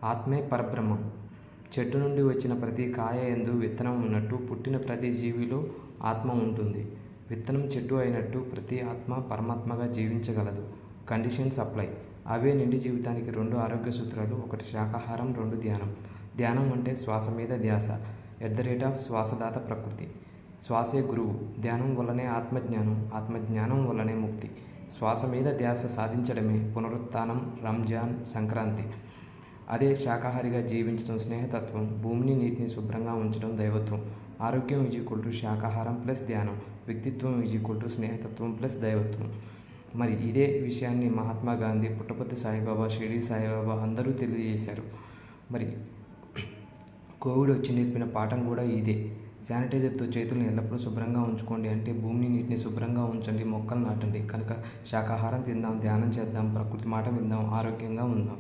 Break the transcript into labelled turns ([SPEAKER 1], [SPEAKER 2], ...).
[SPEAKER 1] ఆత్మే పరబ్రహ్మం. చెట్టు నుండి వచ్చిన ప్రతి కాయ యందు విత్తనం ఉన్నట్టు పుట్టిన ప్రతి జీవిలో ఆత్మ ఉంటుంది. విత్తనం చెట్టు అయినట్టు ప్రతి ఆత్మ పరమాత్మగా జీవించగలదు. Conditions apply. అవే నిండి జీవితానికి 2 ఆరోగ్య సూత్రాలు. 1 శాకాహారం, 2 ధ్యానం. ధ్యానం అంటే శ్వాస మీద ధ్యాస. శ్వాసదాత ప్రకృతి. శ్వాసే గురువు. ధ్యానం వల్లనే ఆత్మజ్ఞానం, ఆత్మజ్ఞానం వల్లనే ముక్తి. శ్వాస మీద ధ్యాస సాధించడమే పునరుత్థానం, రంజాన్, సంక్రాంతి. అదే శాకాహారిగా జీవించడం స్నేహతత్వం, భూమిని నీటిని శుభ్రంగా ఉంచడం దైవత్వం. ఆరోగ్యం శాకాహారం ప్లస్ ధ్యానం, వ్యక్తిత్వం స్నేహతత్వం ప్లస్ దైవత్వం. మరి ఇదే విషయాన్ని మహాత్మా గాంధీ, పుట్టపర్తి సాయిబాబా, షిరిడి సాయిబాబా అందరూ తెలియజేశారు. మరి కోవిడ్ వచ్చి నేర్పిన పాఠం కూడా ఇదే. శానిటైజర్తో చేతులను ఎల్లప్పుడూ శుభ్రంగా ఉంచుకోండి. అంటే భూమిని నీటిని శుభ్రంగా ఉంచండి, మొక్కలు నాటండి. కనుక శాకాహారం తిందాం, ధ్యానం చేద్దాం, ప్రకృతి మాట విందాం, ఆరోగ్యంగా ఉందాం.